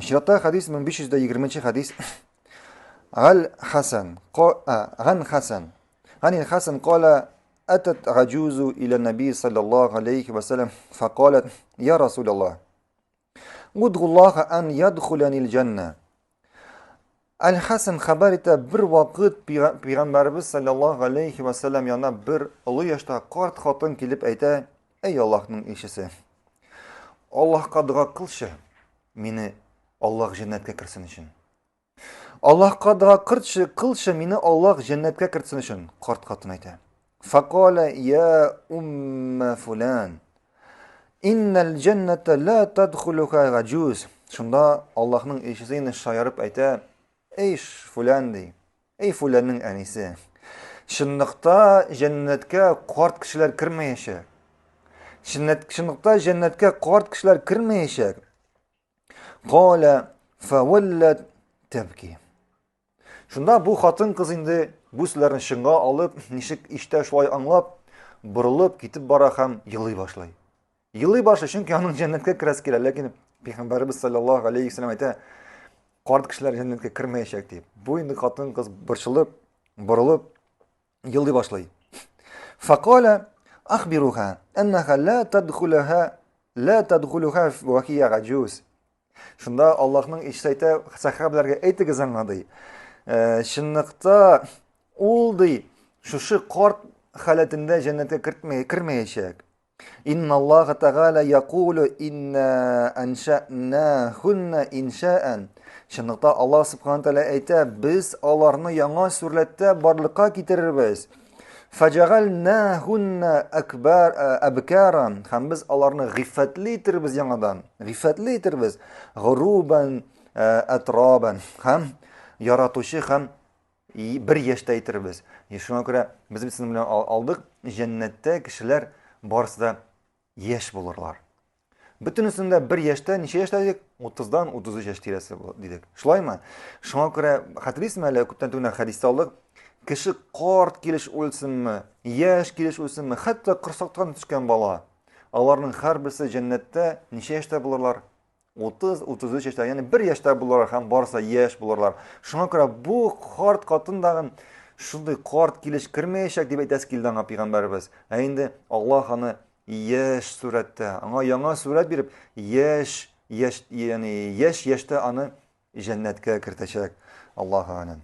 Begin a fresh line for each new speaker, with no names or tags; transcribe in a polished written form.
Şiratda hadis 1520 hadis. عن حسن عن حسن عن الحسن قال أتت عجوز إلى النبي صلى الله عليه وسلم فقالت يا رسول الله ادعو الله أن يدخلني الجنة. Al-Hasan xabar etdi, bir vaqt Payg'ambarimiz sallallohu alayhi va sallam yonida bir ulug' yoshda qort xotin kelib aytdi: "Ey Allohning elchisi, Allohga duo qilshi, meni Alloh jannatga kirsin uchun. Allohga duo qilshi, meni Alloh jannatga kirsin uchun." Qort xotin aytdi. Faqala ya fulan innal jannata la tadkhuluha rajuz. Shunda Allohning elchisi yana shoyarib aytdi: Ey fulan dey, ey fulanning anisi. Shundoqda jannatga qort kishilar kirmayishak. Shundoqda jannatga qort kishilar kirmayishak. Qala fawallat tabki. Shunda bu xotin qiz endi bu so'zlarni shinga olib, nishik ishda shulay anglab, burilib ketib bora ham yig'lay boshlaydi. Yig'lay boshlaydi chunki uning jannatga kirasi keladi, lekin payg'ambarimiz sallallohu alayhi vasallam aytadi: "Qort kishilar jannatga kirmayishak" deb. Bu endi xotin qiz birshilib, burilib yig'lay boshlaydi. Faqala akhbiruha annaha la tadkhuluha wa hiya ajuz. Shunda Allohning elchisi aytadi, sahobalarga aytgizinglar. Shundoqda o'ldi shu qort holatida jannatga kirmayishak. Inna Alloh ta'ala yaqulu inna ansha'nahunna insha'an. Shundoqda Alloh subhanahu taala aytadi, biz ularni yangi suratda borliqqa keltiramiz. Faja'alnahunna abkaran. Ham biz ularni g'iffatli etirmiz yangidan. G'iffatli etirmiz. G'uruban atraban. Ham yaratuvchi ham bir yoshda etirmiz. Shunga ko'ra biz siz bilan oldik, jannatda kishilar borsida yosh bo'lurlar. Butunisida bir yoshda, necha yoshda dedik? 30 dan 33 yosh tirasi dedik. Shulaymi? Shunga ko'ra xatrismali ko'pdan tug'na hadisda oldik. Kishi qort kelish o'lsinmi, yosh kelish o'lsinmi, hatto qirsoqdan tushgan bola, ularning har birisi jannatda necha yoshda bo'lurlar? 30-33 yoshda, ya'ni bir yoshda bo'lurlar, ham borsa yosh bo'lurlar. Shunga ko'ra bu qort qotindag'in shunday qort kelish kirmayishak deb aytasi kelgan payg'ambarimiz. Endi Alloh uni yosh suratda, anga yangi surat berib, yoshda uni jannatga kiritacak. Allohu a'lam.